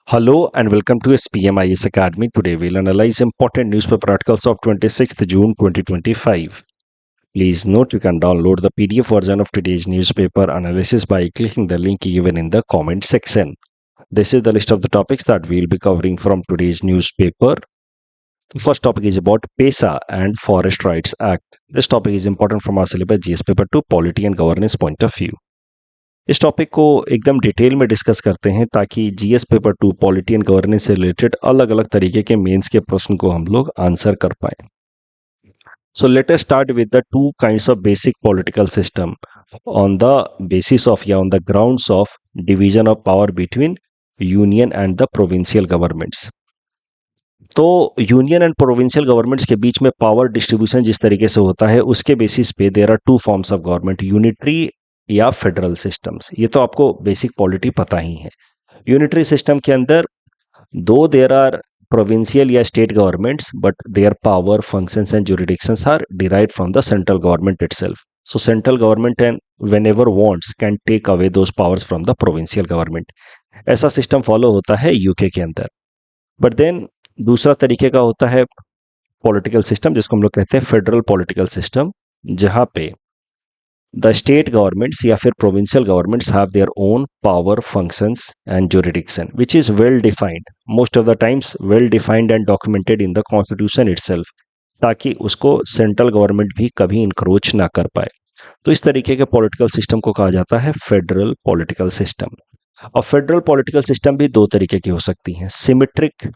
Hello and welcome to SPMIS Academy. Today we'll analyze important newspaper articles of 26th June 2025. Please note you can download the PDF version of today's newspaper analysis by clicking the link given in the comment section. This is the list of the topics that we'll be covering from today's newspaper. The first topic is about PESA and Forest Rights Act. This topic is important from our syllabus GS paper 2 Polity and Governance point of view. इस topic को एकदम detail में discuss करते हैं ताकि GS paper 2 polity and governance से related अलग अलग तरीके के मेंस के प्रश्न को हम लोग आंसर कर पाए. So let us start with the two kinds of basic political system on the basis of या on the grounds of division of power between union and the provincial governments. तो union and provincial governments के बीच में power distribution जिस तरीके से होता है उसके बेसिस पे there are two forms of government, unitary या फेडरल सिस्टम्स. ये तो आपको बेसिक पॉलिटी पता ही है. यूनिटरी सिस्टम के अंदर दो देयर आर प्रोविंशियल या state governments but their power functions and jurisdictions are derived from the central government itself. So central government and whenever wants can take away those powers from the provincial government. ऐसा system follow होता है UK के अंदर. But then दूसरा तरीके का होता है पॉलिटिकल सिस्टम जिसको हम लोग कहते हैं फेडरल पॉलिटिकल सिस्टम, जहां पे the state governments या फिर provincial governments have their own power functions and jurisdiction which is well defined, most of the times well defined and documented in the constitution itself, ताकि उसको central government भी कभी encroach ना कर पाए. तो इस तरीके के पॉलिटिकल सिस्टम को कहा जाता है फेडरल पॉलिटिकल सिस्टम. और फेडरल पॉलिटिकल सिस्टम भी दो तरीके की हो सकती हैं. सिमेट्रिक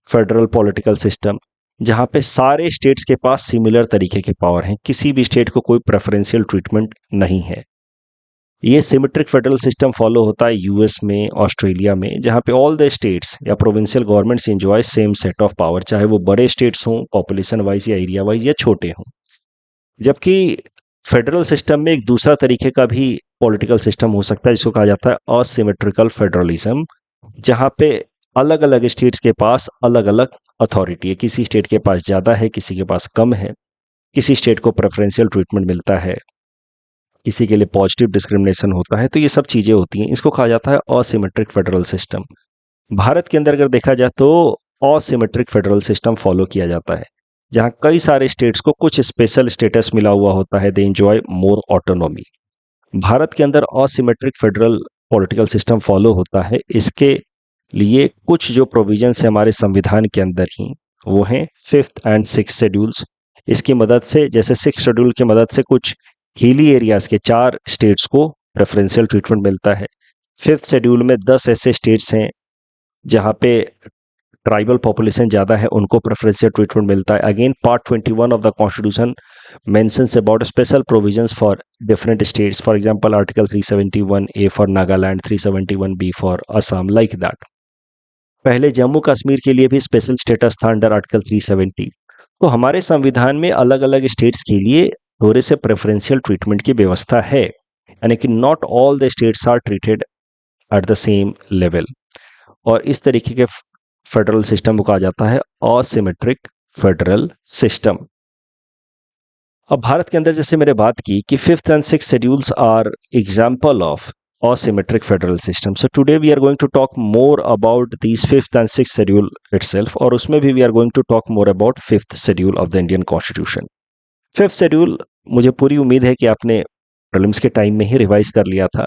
फेडरल पॉलिटिकल सिस्टम जहां पे सारे स्टेट्स के पास सिमिलर तरीके के पावर हैं, किसी भी स्टेट को कोई प्रेफरेंशियल ट्रीटमेंट नहीं है. ये सिमेट्रिक फेडरल सिस्टम फॉलो होता है यूएस में, ऑस्ट्रेलिया में, जहां पे ऑल द स्टेट्स या provincial governments enjoy same set of power, चाहे वो बड़े स्टेट्स हों पॉपुलेशन वाइज या एरिया वाइज या छोटे हों. जबकि फेडरल सिस्टम में एक दूसरा तरीके का भी पॉलिटिकल सिस्टम हो सकता है जिसको कहा जाता है असिमेट्रिकल फेडरलिज्म, जहां पे अलग अलग स्टेट्स के पास अलग अलग अथॉरिटी है. किसी स्टेट के पास ज़्यादा है, किसी के पास कम है, किसी स्टेट को प्रेफरेंशियल ट्रीटमेंट मिलता है, किसी के लिए पॉजिटिव डिस्क्रिमिनेशन होता है. तो ये सब चीज़ें होती हैं. इसको कहा जाता है असिमेट्रिक फेडरल सिस्टम. भारत के अंदर अगर देखा जाए तो असिमेट्रिक फेडरल सिस्टम फॉलो किया जाता है, जहाँ कई सारे स्टेट्स को कुछ स्पेशल स्टेटस मिला हुआ होता है. They enjoy more autonomy. Bharat के अंदर asymmetric federal political system follow होता है. इसके लिए कुछ जो प्रोविजंस है हमारे संविधान के अंदर ही, वो हैं 5th एंड 6th शेड्यूल्स. इसकी मदद से, जैसे 6th शेड्यूल की मदद से कुछ हिली एरियाज के 4 स्टेट्स को प्रेफरेंशियल ट्रीटमेंट मिलता है. 5th शेड्यूल में 10 ऐसे स्टेट्स हैं जहां पे ट्राइबल पॉपुलेशन ज़्यादा है, उनको प्रेफरेंशियल ट्रीटमेंट मिलता है. Again part 21 of the constitution mentions about special provisions for different states. For example, Article 371A for Nagaland, 371B for Assam, like that. पहले जम्मू कश्मीर के लिए भी स्पेशल स्टेटस था अंडर आर्टिकल 370. तो हमारे संविधान में अलग अलग स्टेट्स के लिए थोड़े से प्रेफरेंशियल ट्रीटमेंट की व्यवस्था है, यानी कि not all the states are treated at the same level. और इस तरीके के फेडरल सिस्टम को कहा जाता है असिमेट्रिक फेडरल सिस्टम. अब भारत के अंदर जैसे मैंने बात की कि 5th and 6th schedules are example of asymmetric federal system. So today we are going to talk more about these 5th and 6th schedule itself, और उसमें भी we are going to talk more about 5th schedule of the Indian Constitution. 5th schedule मुझे पूरी उम्मीद है कि आपने prelims के टाइम में ही रिवाइज कर लिया था.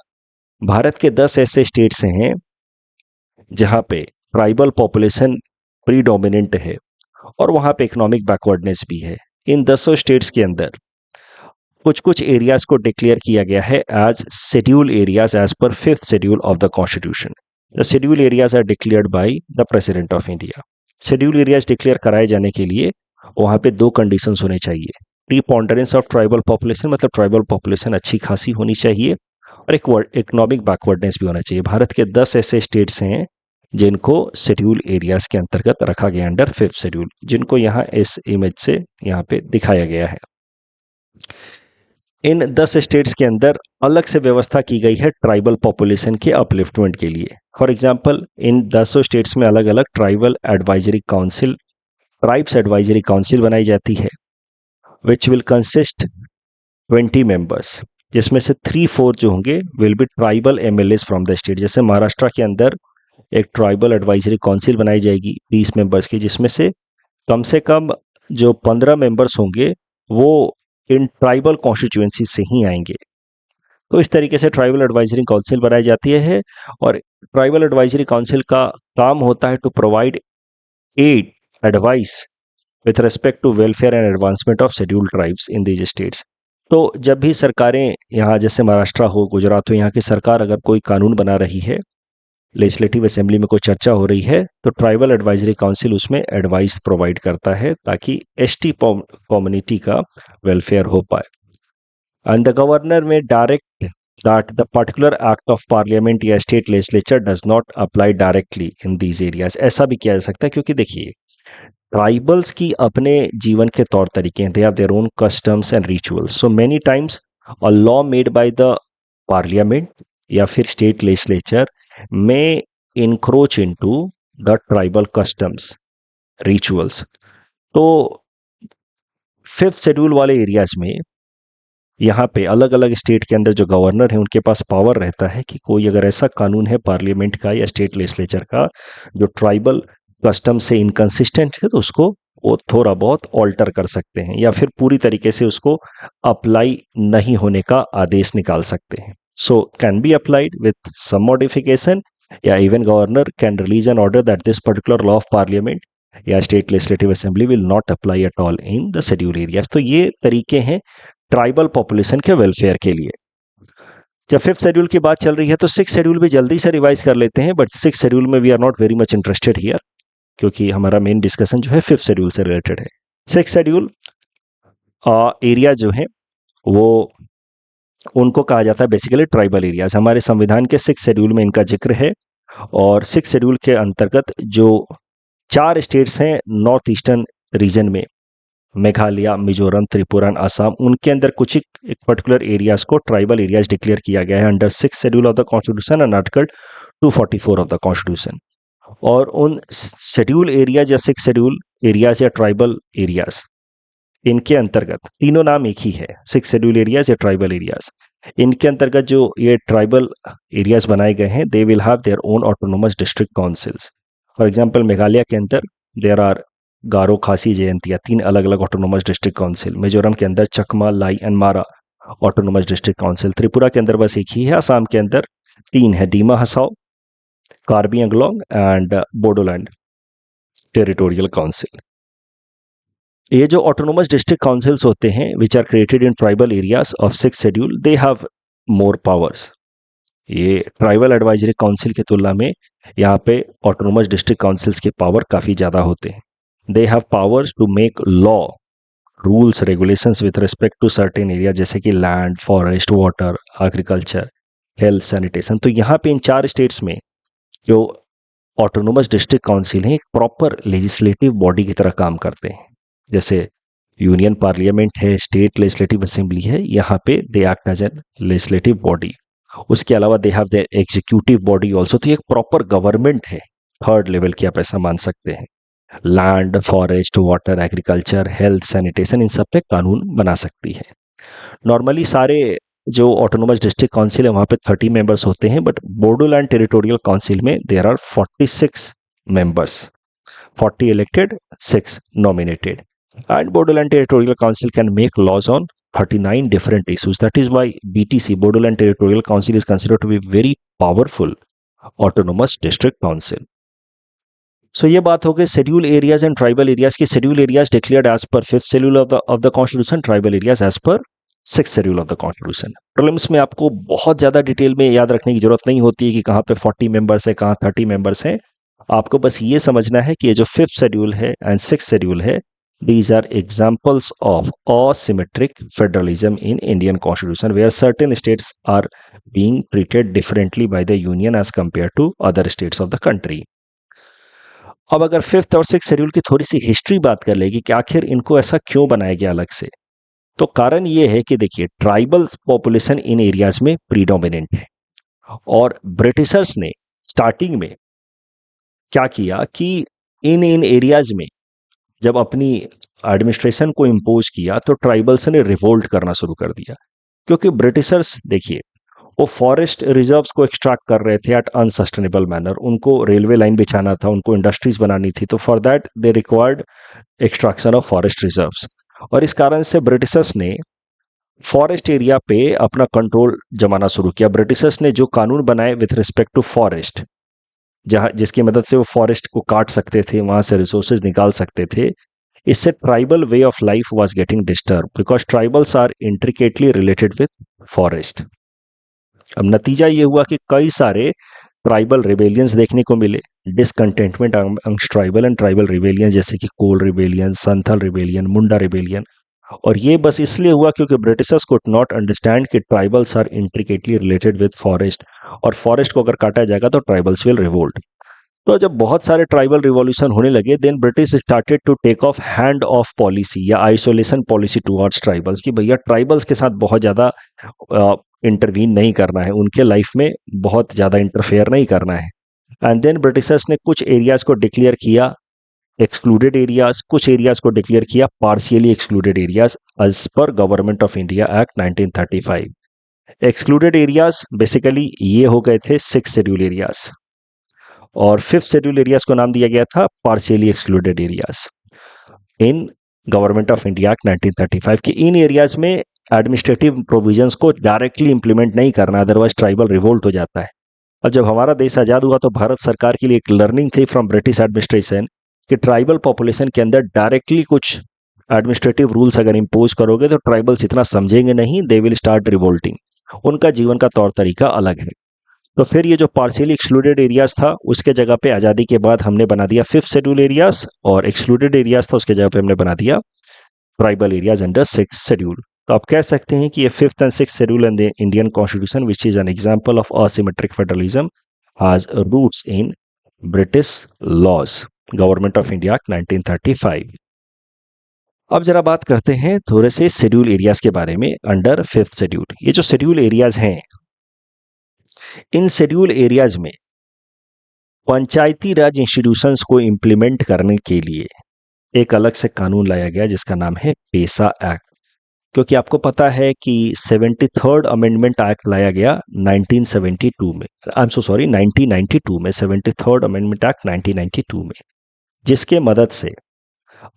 भारत के 10 ऐसे स्टेट्स हैं जहां पे ट्राइबल पॉपुलेशन प्रीडोमिनेंट है और वहां पे इकोनॉमिक बैकवर्डनेस भी है. इन 10 स्टेट्स के अंदर कुछ कुछ एरियाज को डिक्लेयर किया गया है as schedule areas as per 5th schedule of the constitution. The schedule areas are declared by the president of India. Schedule areas declare कराए जाने के लिए वहां पे 2 कंडीशंस होने चाहिए. प्रीपोंडरेंस ऑफ ट्राइबल पॉपुलेशन, मतलब ट्राइबल पॉपुलेशन अच्छी खासी होनी चाहिए, और एक इकोनॉमिक बैकवर्डनेस भी होना चाहिए. भारत के 10 ऐसे स्टेट्स हैं जिनको शेड्यूल एरियाज के अंतर्गत रखा गया अंडर 5th शेड्यूल, जिनको यहाँ इस इमेज से यहाँ पे दिखाया गया है. इन 10 स्टेट्स के अंदर अलग से व्यवस्था की गई है ट्राइबल पॉपुलेशन के अपलिफ्टमेंट के लिए. फॉर एग्जांपल, इन 10 स्टेट्स में अलग अलग tribal advisory council, tribes advisory council बनाई जाती है, विच विल कंसिस्ट 20 मेंबर्स, जिसमें से 3/4 जो होंगे will be tribal MLAs from the state. जैसे महाराष्ट्र के अंदर एक ट्राइबल एडवाइजरी काउंसिल बनाई जाएगी 20 मेंबर्स की, जिसमें से कम जो 15 मेंबर्स होंगे वो इन ट्राइबल कॉन्स्टिट्यूएंसी से ही आएंगे। तो इस तरीके से ट्राइबल एडवाइजरी काउंसिल बनाई जाती है और ट्राइबल एडवाइजरी काउंसिल का काम होता है to provide ad advice with respect to welfare and advancement of scheduled tribes in these states. तो जब भी सरकारें यहाँ जैसे महाराष्ट्र हो, गुजरात हो, यहाँ की सरकार अगर कोई कानून बना रही है, लेजिस्लेटिव असेंबली में कोई चर्चा हो रही है, तो ट्राइबल एडवाइजरी काउंसिल उसमें एडवाइस प्रोवाइड करता है ताकि एसटी कम्युनिटी का वेलफेयर हो पाए। And the governor may direct that the particular act of parliament या state legislature does not apply directly in these areas. ऐसा भी किया जा सकता है क्योंकि देखिए ट्राइबल्स की अपने जीवन के तौर तरीके हैं, they have their own customs and rituals. So many times a law made by the parliament या फिर स्टेट लेजिस्लेचर में encroach into the tribal customs rituals. तो फिफ्थ शेड्यूल वाले एरियाज में यहाँ पे अलग अलग स्टेट के अंदर जो गवर्नर है उनके पास पावर रहता है कि कोई अगर ऐसा कानून है पार्लियामेंट का या स्टेट लेजिस्लेचर का जो ट्राइबल कस्टम से इनकंसिस्टेंट है, तो उसको वो थोड़ा बहुत ऑल्टर कर सकते हैं या फिर पूरी तरीके से उसको अप्लाई नहीं होने का आदेश निकाल सकते हैं। So can be applied with some modification या even governor can release an order that this particular law of parliament या state legislative assembly will not apply at all in the schedule areas. तो ये तरीके हैं tribal population के welfare के लिए। जब फिफ्थ शेड्यूल की बात चल रही है तो सिक्स शेड्यूल भी जल्दी से रिवाइज कर लेते हैं, बट सिक्स शेड्यूल में we are not very much interested here क्योंकि हमारा मेन डिस्कशन जो है फिफ्थ शेड्यूल से रिलेटेड है। सिक्स शेड्यूल एरिया जो है वो उनको कहा जाता है बेसिकली ट्राइबल एरियाज। हमारे संविधान के सिक्स शेड्यूल में इनका जिक्र है और सिक्स शेड्यूल के अंतर्गत जो 4 स्टेट्स हैं नॉर्थ ईस्टर्न रीजन में, मेघालय, मिजोरम, त्रिपुरा, असम, उनके अंदर कुछ एक पर्टिकुलर एरियाज को ट्राइबल एरियाज डिक्लेयर किया गया है under six schedule of the constitution and article 244 of the constitution. और उन शेड्यूल एरियाज या सिक्स शेड्यूल एरियाज या ट्राइबल एरियाज, इनके अंतर्गत तीनों नाम एक ही है, सिक्स शेड्यूल एरियाज या ट्राइबल एरियाज। इनके अंतर्गत जो ये ट्राइबल एरियाज बनाए गए हैं they will have their own autonomous district councils. For example Meghalaya के अंदर देयर आर गारो, खासी, जयंतिया, 3 अलग अलग ऑटोनोमस डिस्ट्रिक्ट काउंसिल। मिजोरम के अंदर चकमा, लाई एंड मारा ऑटोनोमस डिस्ट्रिक्ट काउंसिल। त्रिपुरा के अंदर बस एक ही है। असम के अंदर 3 है, Dima Hasao, Karbi Anglong and Bodoland territorial council. ये जो ऑटोनोमस डिस्ट्रिक्ट काउंसिल्स होते हैं which are created in tribal areas of six schedule, they have more powers. ये ट्राइबल एडवाइजरी काउंसिल की तुलना में यहाँ पे ऑटोनोमस डिस्ट्रिक्ट काउंसिल्स के पावर काफ़ी ज़्यादा होते हैं। They have powers to make law, rules, regulations with respect to certain area जैसे कि land, forest, water, agriculture, health, sanitation. तो यहाँ पे इन 4 स्टेट्स में जो ऑटोनोमस डिस्ट्रिक्ट काउंसिल है एक प्रॉपर लेजिस्लेटिव बॉडी की तरह काम करते हैं। जैसे यूनियन पार्लियामेंट है, स्टेट लेजिस्लेटिव असेंबली है, यहाँ पे they act as an legislative body. उसके अलावा they have their executive body also. तो ये एक प्रॉपर गवर्नमेंट है, थर्ड लेवल की आप ऐसा मान सकते हैं। Land, forest, water, agriculture, health, sanitation, इन सब पे कानून बना सकती है। नॉर्मली सारे जो ऑटोनोमस डिस्ट्रिक्ट काउंसिल है वहाँ पे 30 मेंबर्स होते हैं, बट बोडोलैंड टेरिटोरियल काउंसिल में there are 46 members, 40 elected, 6 nominated. And Bodoland Territorial Council can make laws on 39 different issues. That is why BTC, Bodoland Territorial Council, is considered to be very powerful autonomous district council. So ये बात हो गई schedule areas and tribal areas की। Schedule areas declared as per fifth schedule of the constitution, tribal areas as per six schedule of the constitution. Prelims में आपको बहुत ज्यादा detail में याद रखने की जरूरत नहीं होती है कि कहाँ पे 40 मेंबर्स है, कहाँ 30 मेंबर्स हैं। आपको बस ये समझना है कि ये जो फिफ्थ शेड्यूल है एंड सिक्स शेड्यूल है, these are examples of asymmetric federalism in Indian constitution where certain states are being treated differently by the union as compared to other states of the country. अब अगर fifth और six schedule की थोड़ी सी history बात कर लेगी कि आखिर इनको ऐसा क्यों बनाया गया अलग से, तो कारण ये है कि देखिए ट्राइबल पॉपुलेशन इन एरियाज में प्रीडोमिनेंट है और ब्रिटिशर्स ने स्टार्टिंग में क्या किया कि इन एरियाज में जब अपनी एडमिनिस्ट्रेशन को इम्पोज किया तो ट्राइबल्स ने रिवोल्ट करना शुरू कर दिया। क्योंकि ब्रिटिशर्स देखिए वो फॉरेस्ट रिजर्व्स को एक्सट्रैक्ट कर रहे थे एट अनसस्टेनेबल मैनर। उनको रेलवे लाइन बिछाना था, उनको इंडस्ट्रीज बनानी थी, तो for that they required extraction of forest reserves. और इस कारण से ब्रिटिशर्स ने फॉरेस्ट एरिया पे अपना कंट्रोल जमाना शुरू किया। ब्रिटिशर्स ने जो कानून बनाए विथ रिस्पेक्ट टू फॉरेस्ट, जहां जिसकी मदद से वो फॉरेस्ट को काट सकते थे, वहां से रिसोर्सेज निकाल सकते थे, इससे tribal way of life was getting disturb because tribals are intricately related with forest. अब नतीजा ये हुआ कि कई सारे ट्राइबल रिबेलियंस देखने को मिले, discontentment amongst tribal and tribal rebellion, जैसे कि Kol rebellion, Santhal rebellion, Munda rebellion. और ये बस इसलिए हुआ क्योंकि ब्रिटिशर्स कुड नॉट अंडरस्टैंड कि tribals are intricately related with forest, और फॉरेस्ट को अगर काटा जाएगा तो ट्राइबल्स विल रिवोल्ट। तो जब बहुत सारे ट्राइबल रिवॉल्यूशन होने लगे, then British started to take of hand off policy या आइसोलेशन पॉलिसी टुवर्ड्स ट्राइबल्स, कि भैया ट्राइबल्स के साथ बहुत ज़्यादा इंटरवीन नहीं करना है, उनके लाइफ में बहुत ज़्यादा इंटरफेयर नहीं करना है। एंड देन ब्रिटिशर्स ने कुछ एरियाज को डिक्लेयर किया एक्सक्लूडेड एरियाज, कुछ एरियाज को डिक्लेयर किया partially excluded areas as per government of India act 1935। Excluded areas basically ये हो गए थे 6 शेड्यूल एरियाज, और 5th शेड्यूल एरियाज को नाम दिया गया था partially excluded areas in government of India act 1935। कि इन एरियाज में एडमिनिस्ट्रेटिव प्रोविजंस को डायरेक्टली इंप्लीमेंट नहीं करना, अदरवाइज ट्राइबल रिवोल्ट हो जाता है। अब जब हमारा देश आजाद हुआ तो भारत सरकार के लिए एक लर्निंग थी फ्रॉम ब्रिटिश एडमिनिस्ट्रेशन कि ट्राइबल पॉपुलेशन के अंदर डायरेक्टली कुछ एडमिनिस्ट्रेटिव रूल्स अगर इम्पोज करोगे तो ट्राइबल्स इतना समझेंगे नहीं, दे विल स्टार्ट रिवोल्टिंग। उनका जीवन का तौर तरीका अलग है। तो फिर ये जो पार्शियली एक्सक्लूडेड एरियाज था उसके जगह पे आज़ादी के बाद हमने बना दिया 5th शेड्यूल एरियाज, और एक्सक्लूडेड एरियाज था उसके जगह पे हमने बना दिया tribal areas under 6th schedule. तो आप कह सकते हैं कि ये 5th and 6th schedule in the Indian constitution which is an example of asymmetric federalism has roots in British laws, government of India 1935। अब जरा बात करते हैं थोड़े से शेड्यूल एरियाज के बारे में अंडर 5th शेड्यूल। ये जो शेड्यूल एरियाज हैं, इन शेड्यूल एरियाज में पंचायती राज इंस्टीट्यूशंस को इंप्लीमेंट करने के लिए एक अलग से कानून लाया गया जिसका नाम है पेसा एक्ट। क्योंकि आपको पता है कि 73rd अमेंडमेंट एक्ट लाया गया 1972 में, आई एम सो सॉरी 1992 में, 73rd अमेंडमेंट एक्ट 1992 में, जिसके मदद से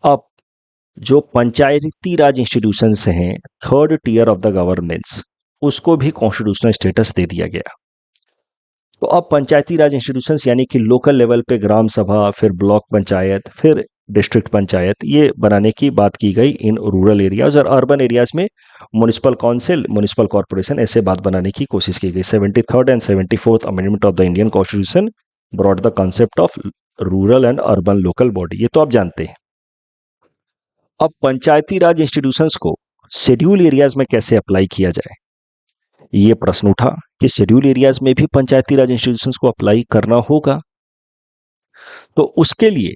अब जो पंचायती राज इंस्टीट्यूशंस हैं 3rd tier of the governance, उसको भी कॉन्स्टिट्यूशनल स्टेटस दे दिया गया। तो अब पंचायती राज इंस्टीट्यूशंस यानी कि लोकल लेवल पे ग्राम सभा, फिर ब्लॉक पंचायत, फिर डिस्ट्रिक्ट पंचायत, ये बनाने की बात की गई इन रूरल एरियाज, और अर्बन एरियाज में म्युनिसिपल काउंसिल, म्युनिसिपल कॉर्पोरेशन, ऐसे बात बनाने की कोशिश की गई। 73rd and 74th amendment of the Indian constitution brought the concept of rural and urban local body, ये तो आप जानते हैं। अब पंचायती राज इंस्टीट्यूशंस को शेड्यूल एरियाज में कैसे अप्लाई किया जाए, ये प्रश्न उठा कि शेड्यूल एरियाज में भी पंचायती राज इंस्टीट्यूशंस को अप्लाई करना होगा। तो उसके लिए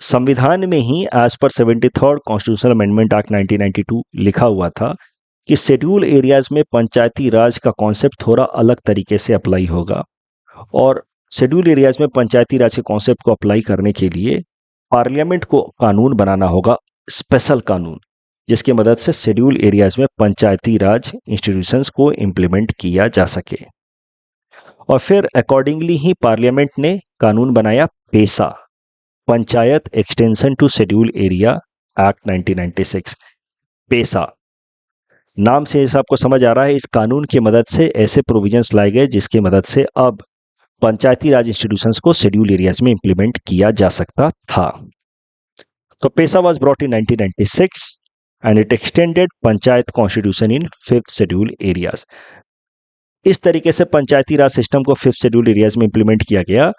संविधान में ही as per 73rd constitutional amendment act 1992 लिखा हुआ था कि शेड्यूल एरियाज में पंचायती राज का कॉन्सेप्ट थोड़ा अलग तरीके से अप्लाई होगा, और शेड्यूल एरियाज में पंचायती राज के कॉन्सेप्ट को अप्लाई करने के लिए पार्लियामेंट को कानून बनाना होगा, स्पेशल कानून, जिसकी मदद से शेड्यूल एरियाज में पंचायती राज इंस्टीट्यूशंस को इंप्लीमेंट किया जा सके। और फिर अकॉर्डिंगली ही पार्लियामेंट ने कानून बनाया PESA, panchayat extension to schedule area act 1996। PESA नाम से ऐसा आपको समझ आ रहा है, इस कानून की मदद से ऐसे प्रोविजंस लाए गए जिसकी मदद से अब पंचायती राज इंस्टीट्यूशंस को शेड्यूल एरियाज में इंप्लीमेंट किया जा सकता था। तो PESA was brought in 1996 and it extended panchayat constitution in 5th schedule areas. इस तरीके से पंचायती राज सिस्टम को 5th शेड्यूल एरियाज में इंप्लीमेंट किया गया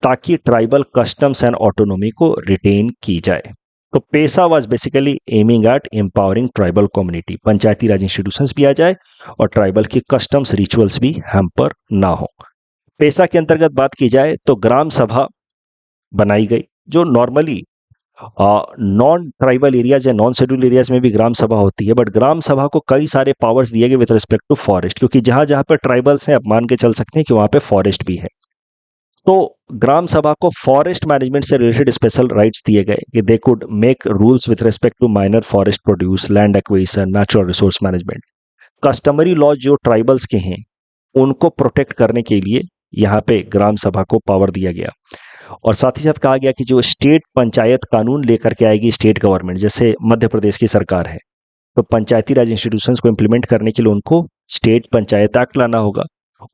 ताकि ट्राइबल कस्टम्स एंड ऑटोनॉमी को रिटेन की जाए। तो PESA was basically aiming at empowering tribal community, panchayati raj institutions भी आ जाए और ट्राइबल की कस्टम्स रिचुअल्स भी हैम्पर ना हो। पेसा के अंतर्गत बात की जाए तो ग्राम सभा बनाई गई, जो नॉर्मली नॉन ट्राइबल एरियाज या नॉन शेड्यूल एरियाज में भी ग्राम सभा होती है, बट ग्राम सभा को कई सारे पावर्स दिए गए विद रिस्पेक्ट टू फॉरेस्ट, क्योंकि जहां जहां पर ट्राइबल्स हैं आप मान के चल सकते हैं कि वहां पे फॉरेस्ट भी है। तो ग्राम सभा को फॉरेस्ट मैनेजमेंट से रिलेटेड स्पेशल राइट्स दिए गए कि they could make rules with respect to minor forest produce, land acquisition, natural resource management. Customary laws जो ट्राइबल्स के हैं उनको प्रोटेक्ट करने के लिए यहाँ पे ग्राम सभा को पावर दिया गया। और साथ ही साथ कहा गया कि जो स्टेट पंचायत कानून लेकर के आएगी स्टेट गवर्नमेंट, जैसे मध्य प्रदेश की सरकार है, तो पंचायती राज इंस्टीट्यूशंस को इम्प्लीमेंट करने के लिए उनको स्टेट पंचायत एक्ट लाना होगा।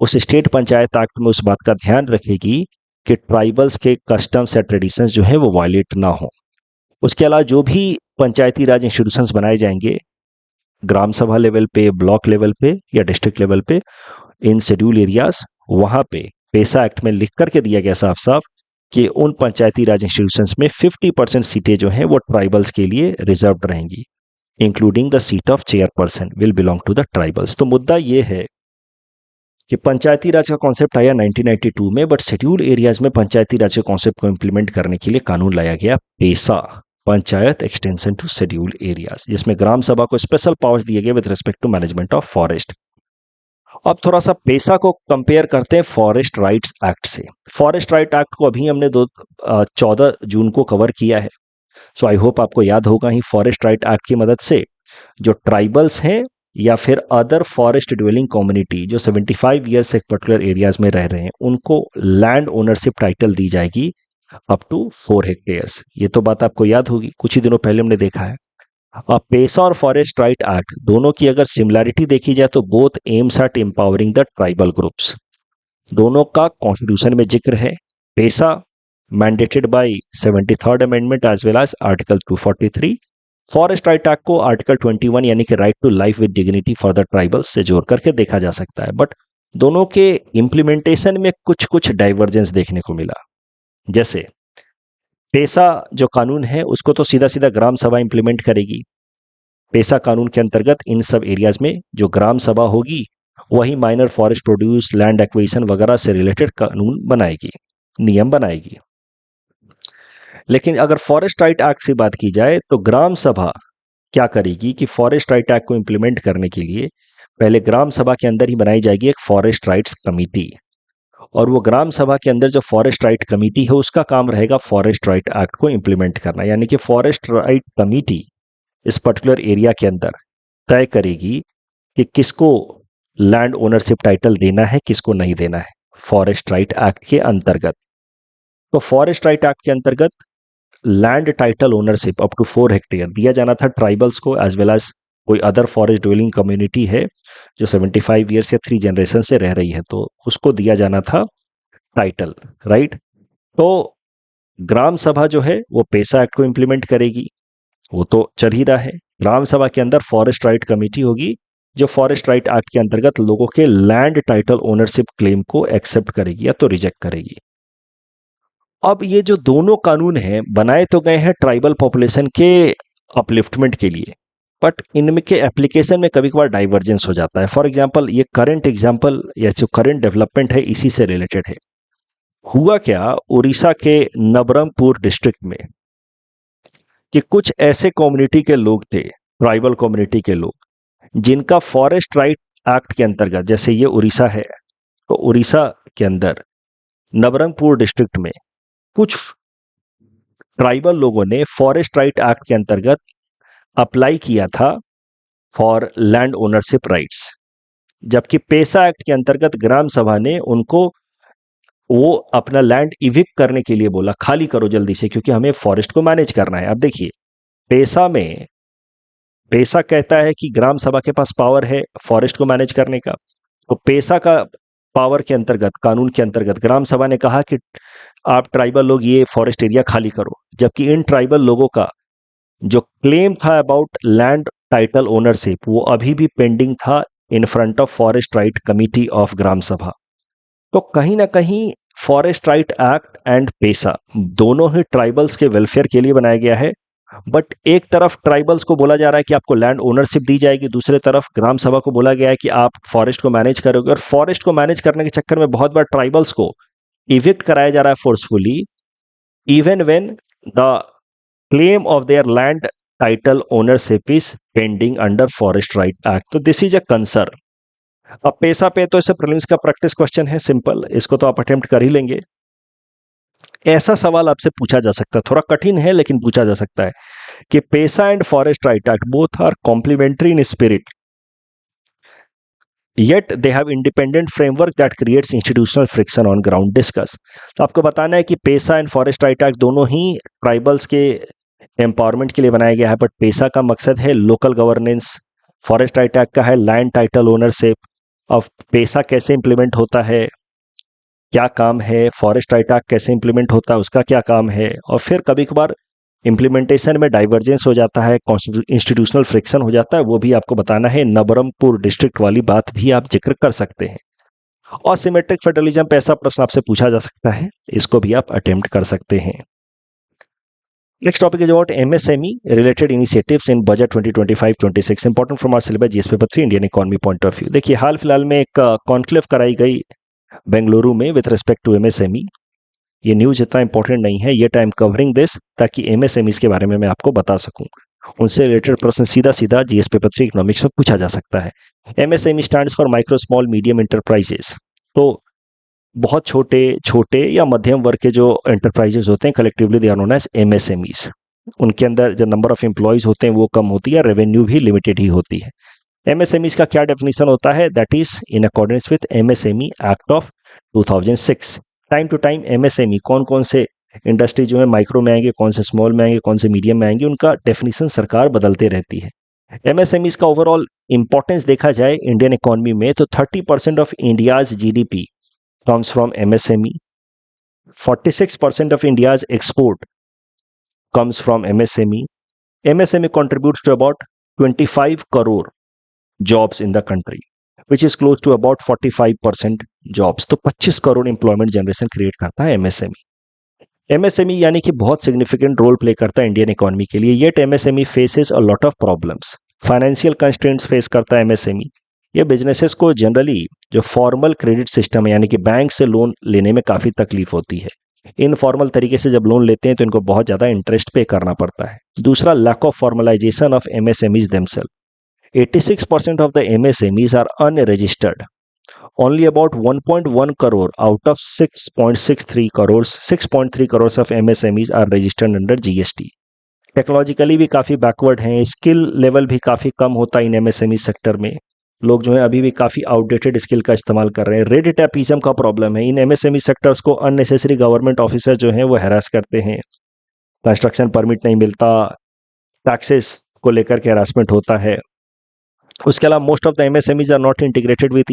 उस स्टेट पंचायत एक्ट में उस बात का ध्यान रखेगी कि ट्राइबल्स के कस्टम्स या ट्रेडिशंस जो है वो वायलेट ना हो। उसके अलावा जो भी पंचायती राज इंस्टीट्यूशंस बनाए जाएंगे ग्राम सभा लेवल पे, ब्लॉक लेवल पे या डिस्ट्रिक्ट लेवल पे इन शेड्यूल एरियाज, वहां पे पेसा एक्ट में लिख करके दिया गया साफ साफ कि उन पंचायती राज इंस्टीट्यूशंस में 50% सीटें जो हैं वो ट्राइबल्स के लिए रिजर्व्ड रहेंगी, including the seat of chairperson will belong to the tribals. तो मुद्दा ये है कि पंचायती राज का कॉन्सेप्ट आया 1992 में, बट शेड्यूल एरियाज में पंचायती राज के कॉन्सेप्ट को इंप्लीमेंट करने के लिए कानून लाया गया PESA, panchayat extension to schedule areas, जिसमें ग्राम सभा को स्पेशल पावर्स दिए गए with respect to management of forest. अब थोड़ा सा पेसा को कंपेयर करते हैं फॉरेस्ट राइट्स एक्ट से। फॉरेस्ट राइट एक्ट को अभी हमने 14 जून को कवर किया है, सो आई होप आपको याद होगा ही। फॉरेस्ट राइट एक्ट की मदद से जो ट्राइबल्स हैं या फिर अदर फॉरेस्ट ड्वेलिंग कम्युनिटी जो 75 ईयर से एक पर्टिकुलर एरियाज में रह रहे हैं, उनको लैंड ओनरशिप टाइटल दी जाएगी अप टू 4 हेक्टेयर्स। ये तो बात आपको याद होगी, कुछ ही दिनों पहले हमने देखा है। अब पेसा और फॉरेस्ट राइट एक्ट दोनों की अगर सिमिलैरिटी देखी जाए तो both aims at empowering the tribal groups. दोनों का कॉन्स्टिट्यूशन में जिक्र है। PESA mandated by 73rd amendment as well as article 243। Forest right act को आर्टिकल 21 यानी कि right to life with dignity for the tribals से जोड़ करके देखा जा सकता है। बट दोनों के इंप्लीमेंटेशन में कुछ कुछ डाइवर्जेंस देखने को मिला। जैसे पेसा जो कानून है उसको तो सीधा सीधा ग्राम सभा इंप्लीमेंट करेगी। पेसा कानून के अंतर्गत इन सब एरियाज में जो ग्राम सभा होगी वही minor forest produce, land acquisition वगैरह से रिलेटेड कानून बनाएगी, नियम बनाएगी। लेकिन अगर फॉरेस्ट राइट एक्ट से बात की जाए तो ग्राम सभा क्या करेगी कि फॉरेस्ट राइट एक्ट को इंप्लीमेंट करने के लिए पहले ग्राम सभा के अंदर ही बनाई जाएगी एक फॉरेस्ट राइट्स कमिटी, और वो ग्राम सभा के अंदर जो फॉरेस्ट राइट कमिटी है उसका काम रहेगा फॉरेस्ट राइट एक्ट को इंप्लीमेंट करना। यानी कि फॉरेस्ट राइट कमिटी इस पर्टिकुलर एरिया के अंदर तय करेगी कि किसको लैंड ओनरशिप टाइटल देना है, किसको नहीं देना है फॉरेस्ट राइट एक्ट के अंतर्गत। तो फॉरेस्ट राइट एक्ट के अंतर्गत land title ownership up to 4 hectare दिया जाना था ट्राइबल्स को, एज वेल एज कोई अदर फॉरेस्ट ड्वेलिंग कम्युनिटी है जो 75 ईयर्स या 3 जनरेशन से रह रही है, तो उसको दिया जाना था टाइटल, राइट। तो ग्राम सभा जो है वो पेसा एक्ट को इंप्लीमेंट करेगी, वो तो चल ही रहा है। ग्राम सभा के अंदर फॉरेस्ट राइट कमेटी होगी जो फॉरेस्ट राइट एक्ट के अंतर्गत लोगों के लैंड टाइटल ओनरशिप क्लेम को एक्सेप्ट करेगी या तो रिजेक्ट करेगी। अब ये जो दोनों कानून हैं बनाए तो गए हैं ट्राइबल पॉपुलेशन के अपलिफ्टमेंट के लिए, बट इनमें के एप्लीकेशन में कभी कभार डाइवर्जेंस हो जाता है। फॉर एग्जांपल ये करंट एग्जांपल या जो करंट डेवलपमेंट है इसी से रिलेटेड है। हुआ क्या उड़ीसा के नबरंगपुर डिस्ट्रिक्ट में कि कुछ ऐसे कम्युनिटी के लोग थे, ट्राइबल कम्युनिटी के लोग, जिनका फॉरेस्ट राइट एक्ट के अंतर्गत, जैसे ये उड़ीसा है तो उड़ीसा के अंदर नबरंगपुर डिस्ट्रिक्ट में कुछ ट्राइबल लोगों ने फॉरेस्ट राइट एक्ट के अंतर्गत अप्लाई किया था फॉर लैंड ओनरशिप राइट्स, जबकि पेसा एक्ट के अंतर्गत ग्राम सभा ने उनको वो अपना लैंड इविक्ट करने के लिए बोला, खाली करो जल्दी से क्योंकि हमें फॉरेस्ट को मैनेज करना है। अब देखिए पेसा में पेसा कहता है कि ग्राम सभा के पास पावर है फॉरेस्ट को मैनेज करने का, तो पेसा का पावर के अंतर्गत, कानून के अंतर्गत ग्राम सभा ने कहा कि आप ट्राइबल लोग ये फॉरेस्ट एरिया खाली करो, जबकि इन ट्राइबल लोगों का जो क्लेम था अबाउट लैंड टाइटल ओनरशिप वो अभी भी पेंडिंग था in front of forest right committee of gram sabha. तो कहीं ना कहीं forest right act and PESA दोनों ही ट्राइबल्स के वेलफेयर के लिए बनाया गया है, बट एक तरफ ट्राइबल्स को बोला जा रहा है कि आपको लैंड ओनरशिप दी जाएगी, दूसरे तरफ ग्राम सभा को बोला गया है कि आप फॉरेस्ट को मैनेज करोगे, और फॉरेस्ट को मैनेज करने के चक्कर में बहुत बार ट्राइबल्स को इविक्ट कराया जा रहा है forcefully, even when the claim of their land title ownership is pending under forest right act. तो दिस इज अ कंसर्न। अब पेसा पे तो इसे प्रीलिम्स का प्रैक्टिस क्वेश्चन है, सिंपल, इसको तो आप अटेम्प्ट कर ही लेंगे। ऐसा सवाल आपसे पूछा जा सकता है, थोड़ा कठिन है लेकिन पूछा जा सकता है कि PESA and forest right act both are complementary in spirit, yet they have independent framework that creates institutional friction on ground discuss. तो आपको बताना है कि PESA and forest right act दोनों ही ट्राइबल्स के एम्पावरमेंट के लिए बनाया गया है, बट पेसा का मकसद है local governance, forest right act का है लैंड टाइटल ओनरशिप। अब पेसा कैसे इंप्लीमेंट होता है, क्या काम है, फॉरेस्ट राइट एक्ट कैसे इंप्लीमेंट होता है, उसका क्या काम है, और फिर कभी कभार इम्प्लीमेंटेशन में डाइवर्जेंस हो जाता है, इंस्टीट्यूशनल फ्रिक्शन हो जाता है, वो भी आपको बताना है। नबरमपुर डिस्ट्रिक्ट वाली बात भी आप जिक्र कर सकते हैं। और सिमेट्रिक फेडरलिज्म पे ऐसा प्रश्न आपसे पूछा जा सकता है, इसको भी आप अटेम्प्ट कर सकते हैं। Next topic is about MSME related initiatives in budget 2025-26 important from our syllabus GS paper 3 Indian economy point of view. देखिए हाल फिलहाल में एक कॉन्क्लेव कराई गई बेंगलुरु में विथ रिस्पेक्ट टू एमएसएमई। ये न्यूज इतना इंपॉर्टेंट नहीं है, ये टाइम कवरिंग दिस ताकि एमएसएमई के बारे में मैं आपको बता सकूं। उनसे रिलेटेड प्रश्न सीधा सीधा जीएस पेपर 3 इकोनॉमिक्स में पूछा जा सकता है। MSME stands for micro small medium enterprises. तो बहुत छोटे छोटे या मध्यम वर्ग के जो एंटरप्राइजेस होते हैं, collectively they are known as MSMEs. उनके अंदर जो नंबर ऑफ एम्प्लॉयज होते हैं वो कम होती है, रेवेन्यू भी लिमिटेड ही होती है। एमएसएमईज का क्या डेफिनेशन होता है, that is in accordance with MSME act of 2006। Time to time MSME कौन कौन से इंडस्ट्री जो है माइक्रो में आएंगे, कौन से स्मॉल में आएंगे, कौन से मीडियम में आएंगे, उनका डेफिनेशन सरकार बदलते रहती है। एमएसएमईज का ओवरऑल इंपॉर्टेंस देखा जाए इंडियन इकोनॉमी में तो 30% of India's GDP comes from MSME. 46% of India's export comes from MSME. MSME contributes to about 25 crore jobs in the country, which is close to about 45% jobs. तो 25 crore employment generation create करता है MSME. MSME यानी कि बहुत significant role play करता है Indian economy के लिए। Yet MSME faces a lot of problems. Financial constraints face करता है एमएसएमई। ये बिजनेसेस को जनरली जो फॉर्मल क्रेडिट सिस्टम है यानी कि बैंक से लोन लेने में काफ़ी तकलीफ होती है। इनफॉर्मल तरीके से जब लोन लेते हैं तो इनको बहुत ज़्यादा इंटरेस्ट पे करना पड़ता है। दूसरा, lack of formalisation of MSMEs themselves. 86% of the MSMEs are unregistered. Only about 1.1 crore out of 6.63 crores, 6.3 crores of MSMEs are registered under GST. Technologically भी काफ़ी बैकवर्ड हैं, स्किल लेवल भी काफ़ी कम होता है इन एमएसएमई सेक्टर में। लोग जो है अभी भी काफ़ी आउटडेटेड स्किल का इस्तेमाल कर रहे हैं। रेड टैपिज्म का प्रॉब्लम है। इन एमएसएमई सेक्टर्स को अननेसेसरी गवर्नमेंट ऑफिसर जो हैं वो हैरास करते हैं। कंस्ट्रक्शन परमिट नहीं मिलता, टैक्सेस को लेकर के हैरासमेंट होता है। उसके अलावा most of the MSMEs are not integrated with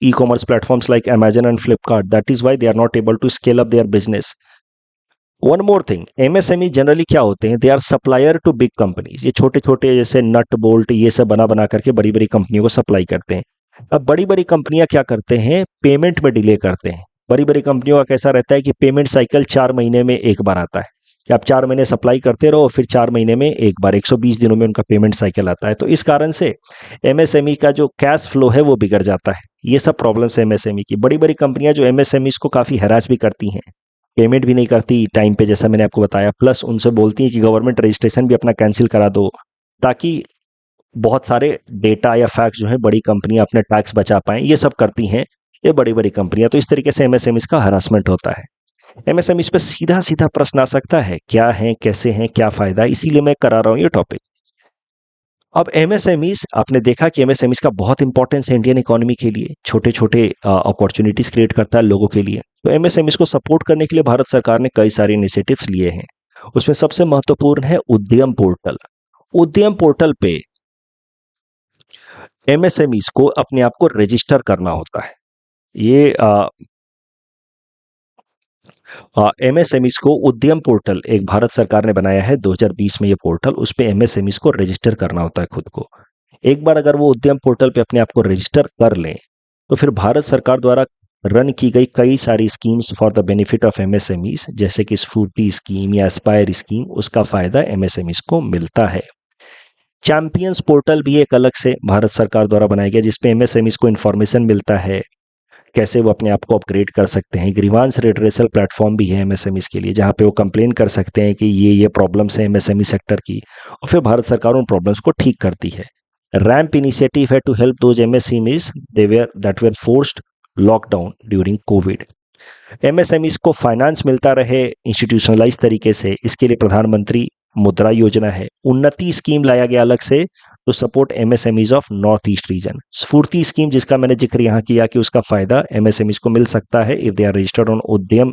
e commerce platforms like Amazon and Flipkart, that is why they are not able to scale up their business. One more thing, MSME generally क्या होते हैं, they are supplier to big companies. ये छोटे छोटे जैसे nut bolt ये सब बना बना करके बड़ी बड़ी कंपनियों को सप्लाई करते हैं। अब बड़ी बड़ी कंपनियां क्या करते हैं, पेमेंट में डिले करते हैं। बड़ी बड़ी कंपनियों का कैसा रहता है कि पेमेंट साइकिल 4 महीने में एक बार आता है कि आप 4 महीने सप्लाई करते रहो, फिर 4 महीने में एक बार 120 दिनों में उनका पेमेंट साइकिल आता है। तो इस कारण से एमएसएमई का जो कैश फ्लो है वो बिगड़ जाता है। ये सब प्रॉब्लम्स है एमएसएमई की। बड़ी बड़ी कंपनियां जो एमएसएमई को काफ़ी हैरास भी करती हैं, पेमेंट भी नहीं करती टाइम पे जैसा मैंने आपको बताया, प्लस उनसे बोलती हैं कि गवर्नमेंट रजिस्ट्रेशन भी अपना कैंसिल करा दो ताकि बहुत सारे डेटा या फैक्ट्स जो है बड़ी कंपनियां अपने टैक्स बचा पाएं। ये सब करती हैं ये बड़ी बड़ी कंपनियां। तो इस तरीके से एमएसएमई का हरासमेंट होता है। एमएसएमई पे सीधा सीधा प्रश्न आ सकता है, क्या है, कैसे हैं, क्या फायदा, इसीलिए मैं करा रहा हूं ये टॉपिक। अब एमएसएमईज आपने देखा कि एमएसएमईज का बहुत इंपॉर्टेंस है इंडियन इकोनॉमी के लिए। छोटे छोटे अपॉर्चुनिटीज क्रिएट करता है लोगों के लिए। तो एमएसएमईज को सपोर्ट करने के लिए भारत सरकार ने कई सारे इनिशिएटिव्स लिए हैं। उसमें सबसे महत्वपूर्ण है उद्यम पोर्टल। उद्यम पोर्टल पे एमएसएमईज को अपने आप को रजिस्टर करना होता है। ये एमएसएमईज को उद्यम पोर्टल एक भारत सरकार ने बनाया है 2020 में। ये पोर्टल, उस पे एमएसएमईज को रजिस्टर करना होता है खुद को। एक बार अगर वो उद्यम पोर्टल पे अपने आप को रजिस्टर कर लें तो फिर भारत सरकार द्वारा रन की गई कई सारी schemes for the benefit of MSMEs, जैसे कि स्फूर्ति स्कीम या एस्पायर स्कीम, उसका फायदा एमएसएमईज को मिलता है। चैंपियंस पोर्टल भी एक अलग से भारत सरकार द्वारा बनाया गया जिसपे एमएसएमईज को इन्फॉर्मेशन मिलता है कैसे वो अपने आप को अपग्रेड कर सकते हैं। ग्रीवांस रिड्रेसल प्लेटफॉर्म भी है एमएसएमईज के लिए, जहां पे वो कंप्लेन कर सकते हैं कि ये प्रॉब्लम्स हैं एमएसएमई सेक्टर की, और फिर भारत सरकार उन प्रॉब्लम्स को ठीक करती है। रैम्प इनिशिएटिव है to help those MSMEs that were forced lockdown during COVID. MSMEs को फाइनेंस मिलता रहे इंस्टीट्यूशनलाइज तरीके से, इसके लिए प्रधानमंत्री मुद्रा योजना है। उन्नति स्कीम लाया गया अलग से to support MSMEs of north east region. SFURTI scheme जिसका मैंने जिक्र यहाँ किया कि उसका फायदा एमएसएमईज को मिल सकता है if they are registered on Udyam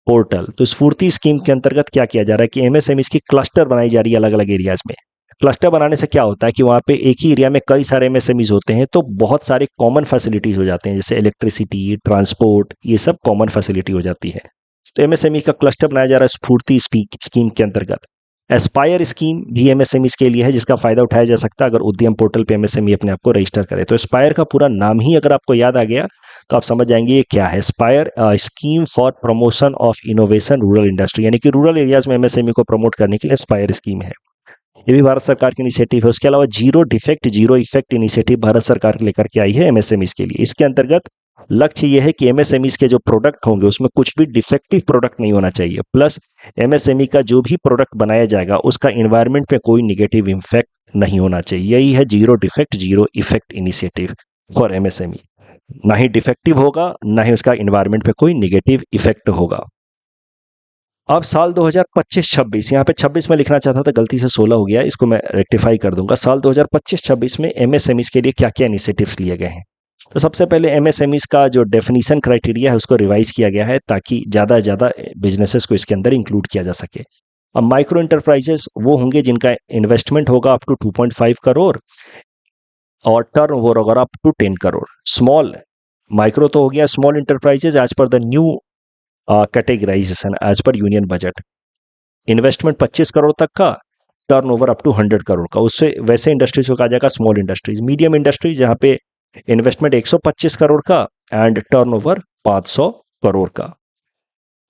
portal. तो स्फूर्ति स्कीम के अंतर्गत क्या किया जा रहा है कि एमएसएमईज की क्लस्टर बनाई जा रही है अलग अलग एरियाज में। क्लस्टर बनाने से क्या होता है कि वहाँ पे एक ही एरिया में कई सारे एमएसएमईज होते हैं, तो बहुत सारे कॉमन फैसिलिटीज हो जाते हैं, जैसे इलेक्ट्रिसिटी, ट्रांसपोर्ट, ये सब कॉमन फैसिलिटी हो जाती है। तो एमएसएमई का क्लस्टर बनाया जा रहा है स्फूर्ति स्कीम के अंतर्गत। एस्पायर स्कीम भी एमएसएमई के लिए है, जिसका फायदा उठाया जा सकता है अगर उद्यम पोर्टल पे एमएसएमई अपने आप को रजिस्टर करे। तो एस्पायर का पूरा नाम ही अगर आपको याद आ गया तो आप समझ जाएंगे ये क्या है। Aspire scheme for promotion of innovation rural industry, यानी कि रूरल एरियाज में एमएसएमई को प्रमोट करने के लिए एस्पायर स्कीम है। ये भी भारत सरकार की इनिशिएटिव है। उसके अलावा zero defect zero effect initiative Bharat सरकार लेकर के आई है एमएसएमईज के लिए। इसके अंतर्गत लक्ष्य ये है कि एमएसएमईज के जो प्रोडक्ट होंगे उसमें कुछ भी डिफेक्टिव प्रोडक्ट नहीं होना चाहिए, प्लस एमएसएमई का जो भी प्रोडक्ट बनाया जाएगा उसका एनवायरनमेंट पे कोई निगेटिव इम्पैक्ट नहीं होना चाहिए। यही है zero defect zero effect initiative for MSME. ना ही डिफेक्टिव होगा, ना ही उसका एनवायरनमेंट पे कोई निगेटिव इफेक्ट होगा। अब साल 2025-26, यहाँ पे 26 में लिखना चाहता था, गलती से 16 हो गया, इसको मैं रेक्टिफाई कर दूंगा। साल 2025-26 में एमएसएमईज के लिए क्या क्या इनिशिएटिव्स लिए गए हैं। तो सबसे पहले एमएसएमईज का जो डेफिनेशन क्राइटेरिया है उसको रिवाइज किया गया है ताकि ज़्यादा से ज़्यादा बिजनेसेस को इसके अंदर इंक्लूड किया जा सके। अब माइक्रो इंटरप्राइजेस वो होंगे जिनका इन्वेस्टमेंट होगा अप टू 2.5 करोड़ और टर्न ओवर होगा up to 10 crore. Small micro तो हो गया, small enterprises as per the new categorisation as per union budget. Investment 25 crore तक का, टर्नओवर अप टू 100 करोड़ का, उससे वैसे इंडस्ट्रीज को कहा जाएगा स्मॉल इंडस्ट्रीज। मीडियम इंडस्ट्रीज जहां पे इन्वेस्टमेंट 125 करोड़ का एंड टर्नओवर 500 करोड़ का।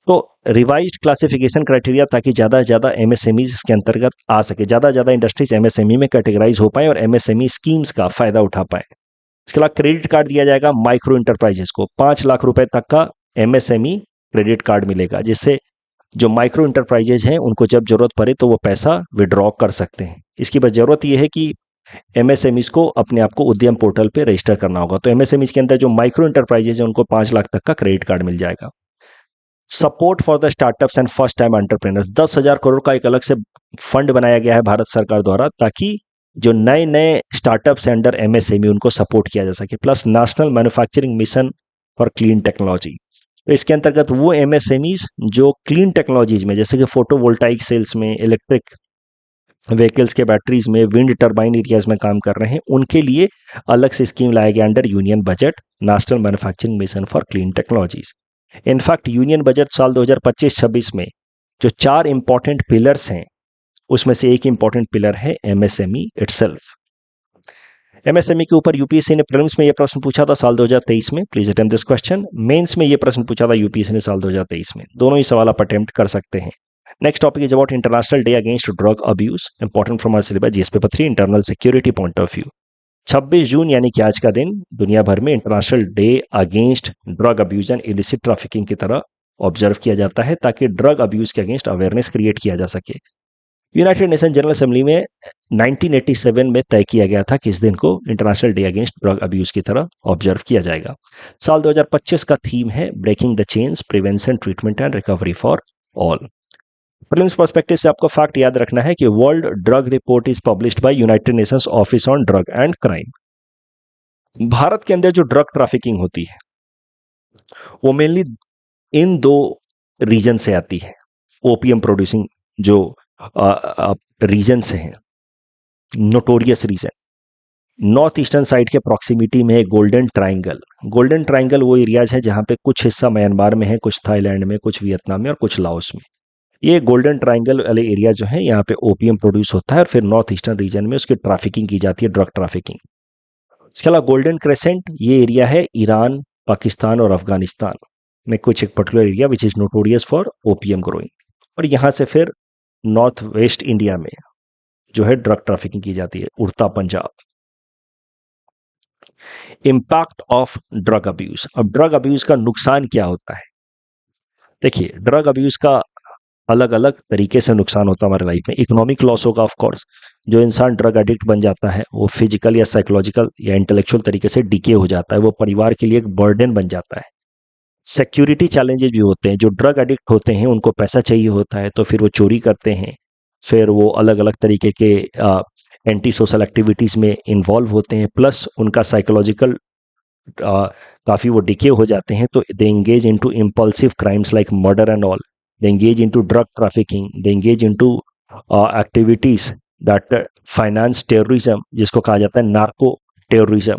तो रिवाइज्ड क्लासिफिकेशन क्राइटेरिया ताकि ज्यादा से ज्यादा एमएसएमईज इसके अंतर्गत आ सके, ज्यादा से ज्यादा इंडस्ट्रीज एमएसएमई में कैटेगराइज हो पाए और एमएसएमई स्कीम्स का फायदा उठा पाए। इसके अलावा क्रेडिट कार्ड दिया जाएगा माइक्रो इंटरप्राइजेस को, 5 लाख रुपए तक का एमएसएमई क्रेडिट कार्ड मिलेगा, जिससे जो माइक्रो इंटरप्राइजेज हैं उनको जब जरूरत पड़े तो वो पैसा विड्रॉ कर सकते हैं। इसकी बस जरूरत ये है कि एमएसएमईज को अपने आप को उद्यम पोर्टल पे रजिस्टर करना होगा। तो एमएसएमईज के अंदर जो माइक्रो इंटरप्राइजेज है उनको 5 लाख तक का क्रेडिट कार्ड मिल जाएगा। Support for the startups and first time entrepreneurs, 10,000 crore का एक अलग से फंड बनाया गया है भारत सरकार द्वारा ताकि जो नए नए स्टार्टअप्स अंडर एमएसएमई उनको सपोर्ट किया जा सके। Plus national manufacturing mission for clean technology, तो इसके अंतर्गत वो एमएसएमईज जो क्लीन टेक्नोलॉजीज में, जैसे कि फोटोवोल्टाइक सेल्स में, इलेक्ट्रिक व्हीकल्स के बैटरीज में, विंड टर्बाइन एरियाज में काम कर रहे हैं, उनके लिए अलग से स्कीम लाया गया under union budget national manufacturing mission for clean technologies. In fact union budget साल 2025-26 में जो 4 इंपॉर्टेंट पिलर्स हैं उसमें से एक इंपॉर्टेंट पिलर है एमएसएमई इटसेल्फ। एमएसएमई के ऊपर यूपीएससी ने प्रीलिम्स में यह प्रश्न पूछा था साल 2023 में, please attempt this question. Mains में यह प्रश्न पूछा था यूपीएससी ने साल 2023 में, दोनों ही सवाल आप अटेम्प्ट कर सकते हैं। Next topic is about international day against drug abuse, important from our syllabus GS paper 3 internal security point of view. 26 June यानी कि आज का दिन दुनिया भर में international day against drug abuse and illicit trafficking की तरह ऑब्जर्व किया जाता है ताकि ड्रग अब्यूज के अगेंस्ट अवेयरनेस क्रिएट किया जा सके। यूनाइटेड नेशन जनरल असेंबली में 1987 में तय किया गया था कि इस दिन को international day against drug abuse की तरह ऑब्जर्व किया जाएगा। साल 2025 का थीम है breaking the chains, prevention, treatment and recovery for all. Prelims perspective से आपको फैक्ट याद रखना है कि world drug report is published by United Nations office on drug and crime. Bharat के अंदर जो ड्रग ट्रैफिकिंग होती है वो मेनली इन 2 रीजन से आती है। ओपीएम प्रोड्यूसिंग जो रीजन्स हैं, notorious region, north eastern side के प्रॉक्सिमिटी में है गोल्डन ट्राइंगल। गोल्डन ट्राइंगल वो एरियाज है जहां पे कुछ हिस्सा म्यांमार में है, कुछ थाईलैंड में, कुछ वियतनाम में और कुछ लाओस में। ये गोल्डन ट्राइंगल वाले एरिया जो है यहाँ पे ओपीएम प्रोड्यूस होता है और फिर नॉर्थ ईस्टर्न रीजन में उसकी ट्रैफिकिंग की जाती है, ड्रग ट्रैफिकिंग। इसके अलावा गोल्डन क्रेसेंट ये एरिया है ईरान, पाकिस्तान और अफगानिस्तान में कुछ एक particular area which is notorious for opium growing, और यहाँ से फिर नॉर्थ वेस्ट इंडिया में जो है ड्रग ट्रैफिकिंग की जाती है, उड़ता Punjab. Impact of drug abuse, अब ड्रग अब्यूज का नुकसान क्या होता है। देखिए ड्रग अब्यूज का अलग अलग तरीके से नुकसान होता है हमारे लाइफ में। इकोनॉमिक लॉस होगा ऑफ कोर्स, जो इंसान ड्रग एडिक्ट बन जाता है वो फिजिकल या साइकोलॉजिकल या इंटेलेक्चुअल तरीके से डिके हो जाता है, वो परिवार के लिए एक बर्डन बन जाता है। सिक्योरिटी चैलेंजेस भी होते हैं, जो ड्रग एडिक्ट होते हैं उनको पैसा चाहिए होता है तो फिर वो चोरी करते हैं, फिर वो अलग अलग तरीके के एंटी सोशल एक्टिविटीज़ में इन्वॉल्व होते हैं, प्लस उनका साइकोलॉजिकल काफ़ी वो डिके हो जाते हैं, तो they engage into impulsive crimes like murder and all, they engage into drug trafficking, they engage into activities that finance terrorism, जिसको कहा जाता है नार्को टेररिज्म।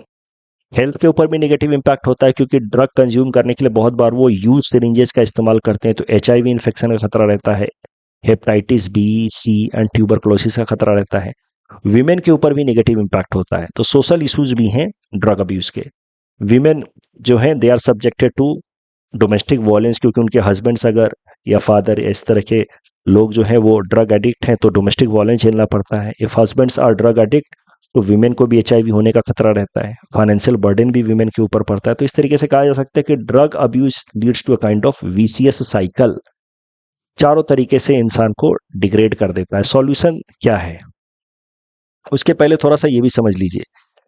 हेल्थ के ऊपर भी नेगेटिव इम्पैक्ट होता है, क्योंकि ड्रग कंज्यूम करने के लिए बहुत बार वो यूज सिरिंजेस का इस्तेमाल करते हैं, तो एचआईवी इन्फेक्शन का खतरा रहता है, hepatitis B, C and tuberculosis का खतरा रहता है। विमेन के ऊपर भी नेगेटिव इम्पैक्ट होता है। तो सोशल इश्यूज भी हैं ड्रग अब्यूज के। विमेन जो हैं they are subjected to domestic violence, क्योंकि उनके हस्बैंड्स अगर या फादर इस तरह के लोग जो हैं वो ड्रग एडिक्ट हैं, तो डोमेस्टिक वायलेंस झेलना पड़ता है। If husbands are drug addict, तो विमेन को भी एचआईवी होने का खतरा रहता है। फाइनेंशियल बर्डन भी विमेन के ऊपर पड़ता है। तो इस तरीके से कहा जा सकता है कि drug abuse leads to a kind of vicious cycle, चारों तरीके से इंसान को डिग्रेड कर देता है। सॉल्यूशन क्या है उसके पहले थोड़ा सा ये भी समझ लीजिए,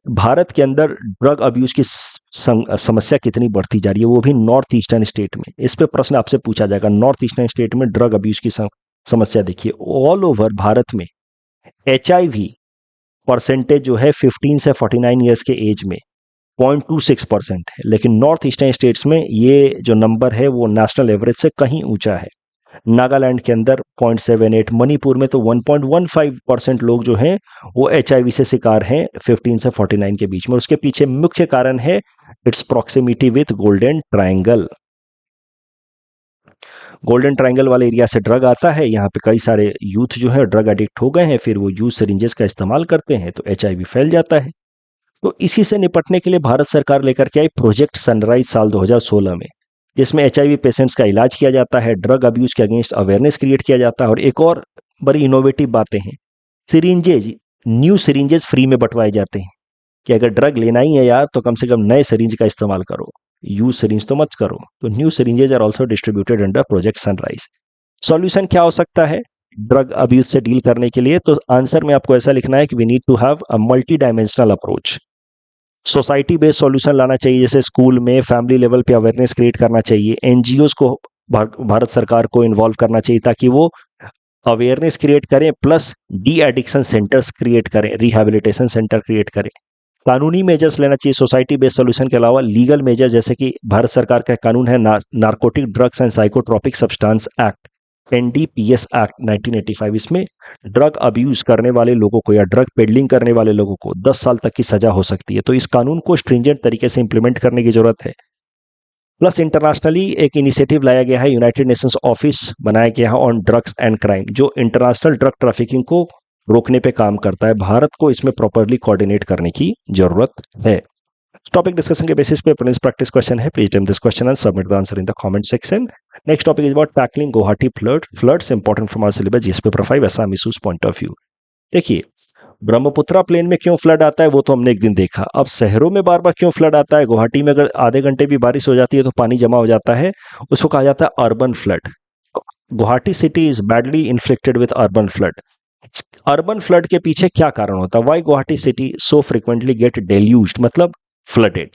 भारत के अंदर ड्रग अब्यूज की समस्या कितनी बढ़ती जा रही है, वो भी नॉर्थ ईस्टर्न स्टेट में। इस पे प्रश्न आपसे पूछा जाएगा, नॉर्थ ईस्टर्न स्टेट में ड्रग अब्यूज की समस्या देखिए। ऑल ओवर भारत में एचआईवी परसेंटेज जो है 15 से 49 ईयर्स के एज में 0.26% है, लेकिन नॉर्थ ईस्टर्न स्टेट्स में ये जो नंबर है वो नेशनल एवरेज से कहीं ऊंचा है। नागालैंड के अंदर 0.78, मणिपुर में तो 1.15% लोग जो हैं वो एचआईवी से शिकार हैं 15 से 49 के बीच में। उसके पीछे मुख्य कारण है it's proximity with golden triangle. Golden triangle वाले एरिया से ड्रग आता है, यहाँ पे कई सारे यूथ जो है ड्रग एडिक्ट हो गए हैं, फिर वो यूज सिरिंजेस का इस्तेमाल करते हैं, तो एचआईवी फैल जाता है। तो इसी से निपटने के लिए भारत सरकार लेकर के आई प्रोजेक्ट सनराइज साल 2016 में, जिसमें एचआईवी पेशेंट्स का इलाज किया जाता है, ड्रग अब्यूज के अगेंस्ट अवेयरनेस क्रिएट किया जाता है। और एक और बड़ी इनोवेटिव बातें हैं, सिरिंजेज, न्यू सिरिंजेज फ्री में बंटवाए जाते हैं कि अगर ड्रग लेना ही है यार तो कम से कम नए सिरिंज का इस्तेमाल करो, यूज सिरिंज तो मत करो। तो new syringes are also distributed under project Sunrise. Solution क्या हो सकता है ड्रग अब्यूज से डील करने के लिए? तो आंसर में आपको ऐसा लिखना है कि we need to have a multi dimensional approach. Society based solution लाना चाहिए, जैसे स्कूल में फैमिली लेवल पे अवेयरनेस क्रिएट करना चाहिए, एनजीओज को भारत सरकार को इन्वॉल्व करना चाहिए ताकि वो अवेयरनेस क्रिएट करें, plus de addiction centres create करें, रिहैबिलिटेशन सेंटर क्रिएट करें। कानूनी मेजर्स लेना चाहिए सोसाइटी बेस्ड सॉल्यूशन के अलावा, लीगल मेजर, जैसे कि भारत सरकार का कानून है narcotic drugs and psychotropic substance act, NDPS act 1985। इसमें ड्रग अब्यूज करने वाले लोगों को या ड्रग पेडलिंग करने वाले लोगों को 10 साल तक की सजा हो सकती है। तो इस कानून को स्ट्रिंजेंट तरीके से इंप्लीमेंट करने की जरूरत है। प्लस इंटरनेशनली एक इनिशिएटिव लाया गया है, यूनाइटेड नेशंस ऑफिस बनाया गया है ऑन ड्रग्स एंड क्राइम, जो इंटरनेशनल ड्रग ट्रैफिकिंग को रोकने पे काम करता है। भारत को इसमें प्रॉपरली कोऑर्डिनेट करने की जरूरत है। टॉपिक डिस्कशन के बेसिस पे प्रिंस प्रैक्टिस क्वेश्चन है, please type this question and submit the answer in the comment section. Next topic is about tackling Guwahati flood. Floods important from our syllabus, GS paper 5 Assam issues point of view. देखिए, Brahmaputra plane में क्यों flood आता है वो तो हमने एक दिन देखा। अब शहरों में बार बार क्यों फ्लड आता है? गुवाहाटी में अगर आधे घंटे भी बारिश हो जाती है तो पानी जमा हो जाता है, उसको कहा जाता है urban flood. Guwahati city is badly inflicted with urban flood. Urban flood के पीछे क्या कारण होता है? Why Guwahati city so frequently get deluged, मतलब फ्लडेड?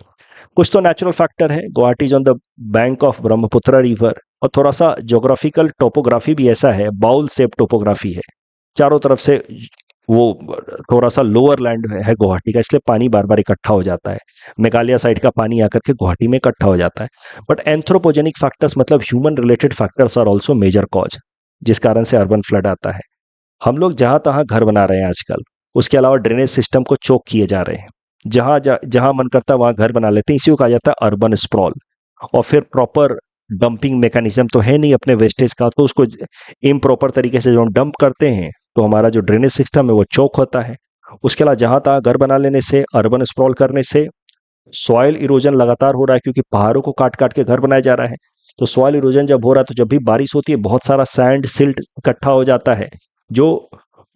कुछ तो नेचुरल फैक्टर है, Guwahati is on the bank of Brahmaputra river, और थोड़ा सा ज्योग्राफिकल टोपोग्राफी भी ऐसा है, बाउल शेप टोपोग्राफी है, चारों तरफ से वो थोड़ा सा लोअर लैंड है गुवाहाटी का, इसलिए पानी बार बार इकट्ठा हो जाता है। मेघालय साइड का पानी आकर के गुवाहाटी में इकट्ठा हो जाता है। बट एंथ्रोपोजेनिक फैक्टर्स, मतलब human related factors are also major cause, जिस कारण से अर्बन फ्लड आता है। हम लोग जहां तहां घर बना रहे हैं आजकल, उसके अलावा ड्रेनेज सिस्टम को चोक किए जा रहे हैं, जहां मन करता है वहां घर बना लेते हैं, इसी को कहा जाता है अर्बन स्प्रॉल। और फिर प्रॉपर डंपिंग मैकेनिज्म तो है नहीं अपने वेस्टेज का, तो उसको इम्प्रॉपर तरीके से जो हम डंप करते हैं तो हमारा जो ड्रेनेज सिस्टम है वो चोक होता है। उसके अलावा जहां तहां घर बना लेने से, अर्बन स्प्रॉल करने से सॉइल इरोजन लगातार हो रहा है, क्योंकि पहाड़ों को काट काट के घर बनाया जा रहा है। तो सॉइल इरोजन जब हो रहा है तो जब भी बारिश होती है बहुत सारा सैंड सिल्ट इकट्ठा हो जाता है, जो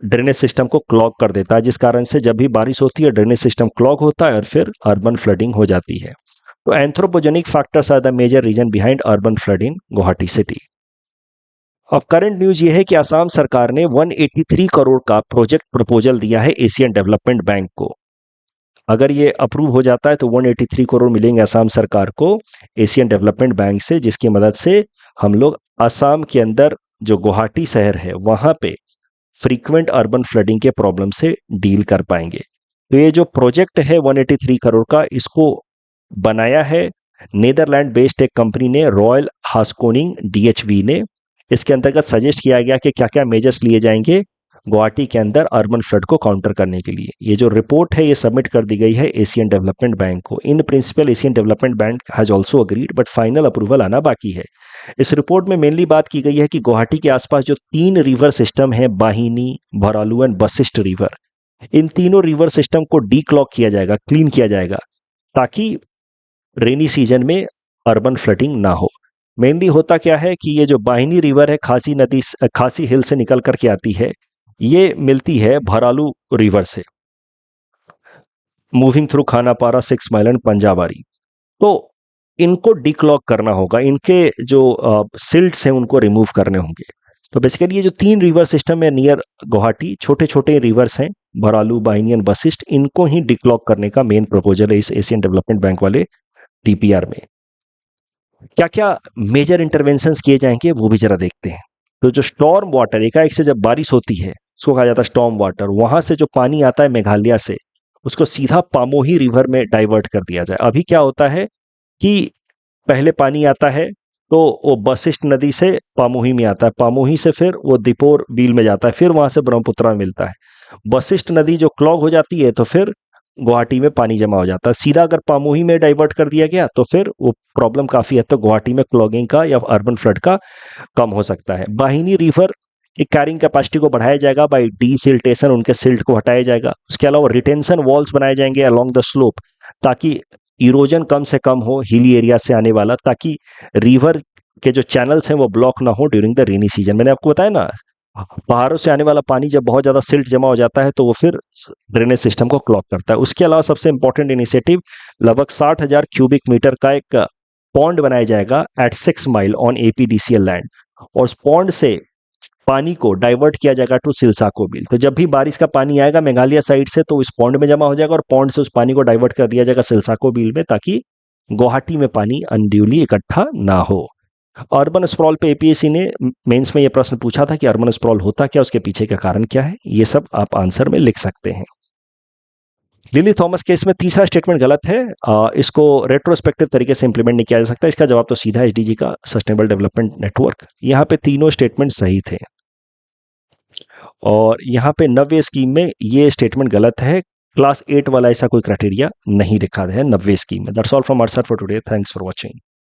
ड्रेनेज सिस्टम को क्लॉग कर देता है, जिस कारण से जब भी बारिश होती है ड्रेनेज सिस्टम क्लॉग होता है और फिर अर्बन फ्लडिंग हो जाती है। तो anthropogenic factors are the major reason behind urban flood in Guwahati city. अब करंट न्यूज ये है कि असम सरकार ने 183 करोड़ का प्रोजेक्ट प्रपोजल दिया है एशियन डेवलपमेंट बैंक को। अगर ये अप्रूव हो जाता है तो 183 करोड़ मिलेंगे असम सरकार को एशियन डेवलपमेंट बैंक से, जिसकी मदद से हम लोग असम के अंदर जो गुवाहाटी शहर है वहां पे फ्रीक्वेंट अर्बन फ्लडिंग के प्रॉब्लम से डील कर पाएंगे। तो ये जो प्रोजेक्ट है 183 करोड़ का, इसको बनाया है नीदरलैंड बेस्ड एक कंपनी ने, रॉयल हास्कोनिंग डीएचवी ने। इसके अंतर्गत सजेस्ट किया गया कि क्या क्या मेजर्स लिए जाएंगे गुवाहाटी के अंदर अर्बन फ्लड को काउंटर करने के लिए। ये जो रिपोर्ट है ये सबमिट कर दी गई है एशियन डेवलपमेंट बैंक को। In principle Asian development bank has also agreed, but final approval आना बाकी है। इस रिपोर्ट में मेनली बात की गई है कि गुवाहाटी के आसपास जो 3 रिवर सिस्टम है, बाहिनी, भरालू एंड वशिष्ठ रिवर, इन तीनों रिवर सिस्टम को डीक्लॉग किया जाएगा, क्लीन किया जाएगा, ताकि रेनी सीजन में अर्बन फ्लडिंग ना हो। मेनली होता क्या है कि ये जो बाहिनी रिवर है खासी नदी, खासी हिल से निकल करके आती है, ये मिलती है भरालू रिवर से, moving through Khanapara, 6 mile and Panjabari. तो इनको डिक्लॉग करना होगा, इनके जो सिल्ट्स हैं उनको रिमूव करने होंगे। तो बेसिकली ये जो 3 रिवर सिस्टम है नियर गुवाहाटी, छोटे छोटे रिवर्स हैं, भरालू, बाहिनी एंड वशिष्ठ, इनको ही डिक्लॉग करने का मेन प्रपोजल है इस एशियन डेवलपमेंट बैंक वाले डीपीआर में। क्या क्या मेजर इंटरवेंशंस किए जाएंगे वो भी जरा देखते हैं। तो जो स्टॉर्म वाटर, एकाएक से जब बारिश होती है उसको कहा जाता है स्टॉर्म वाटर, वहां से जो पानी आता है मेघालय से, उसको सीधा पामोही रिवर में डाइवर्ट कर दिया जाए। अभी क्या होता है कि पहले पानी आता है तो वो वशिष्ठ नदी से पामोही में आता है, पामोही से फिर वो दीपोर बील में जाता है, फिर वहां से ब्रह्मपुत्रा में मिलता है। वशिष्ठ नदी जो क्लॉग हो जाती है तो फिर गुवाहाटी में पानी जमा हो जाता है। सीधा अगर पामोही में डाइवर्ट कर दिया गया तो फिर वो प्रॉब्लम काफी हद तक गुवाहाटी में क्लॉगिंग का या अर्बन फ्लड का कम हो सकता है। बाहिनी रिवर की कैरिंग कैपेसिटी को बढ़ाया जाएगा बाय डीसिल्टेशन, उनके सिल्ट को हटाया जाएगा। उसके अलावा रिटेंशन वॉल्स बनाए जाएंगे अलोंग द स्लोप, ताकि इरोजन कम से कम हो हिली एरिया से आने वाला, ताकि रिवर के जो चैनल्स हैं वो ब्लॉक ना हो ड्यूरिंग द रेनी सीजन। मैंने आपको बताया ना, पहाड़ों से आने वाला पानी जब बहुत ज्यादा सिल्ट जमा हो जाता है तो वो फिर ड्रेनेज सिस्टम को क्लॉग करता है। उसके अलावा सबसे इंपॉर्टेंट इनिशिएटिव, लगभग 60,000 क्यूबिक मीटर का एक पॉन्ड बनाया जाएगा at 6 mile on APDCL land, और उस पॉन्ड से पानी को डाइवर्ट किया जाएगा टू सिलसाको बिल। तो जब भी बारिश का पानी आएगा मेघालय साइड से तो इस पॉन्ड में जमा हो जाएगा, और पॉन्ड से उस पानी को डाइवर्ट कर दिया जाएगा सिलसाको बिल में, ताकि गुवाहाटी में पानी अनड्यूली इकट्ठा ना हो। अर्बन स्प्रॉल पे एपीएससी ने मेंस में यह प्रश्न पूछा था कि अर्बन स्प्रॉल होता क्या, उसके पीछे का कारण क्या है, ये सब आप आंसर में लिख सकते हैं। लिली थॉमस केस में तीसरा स्टेटमेंट गलत है, इसको रेट्रोस्पेक्टिव तरीके से इंप्लीमेंट नहीं किया जा सकता। इसका जवाब तो सीधा एसडीजी का, सस्टेनेबल डेवलपमेंट नेटवर्क। यहाँ पे तीनों स्टेटमेंट सही थे, और यहाँ पे नव्य स्कीम में ये स्टेटमेंट गलत है। क्लास 8 वाला ऐसा कोई क्राइटेरिया नहीं लिखा है नव्य स्कीम में। That's all from our side for today, thanks for watching.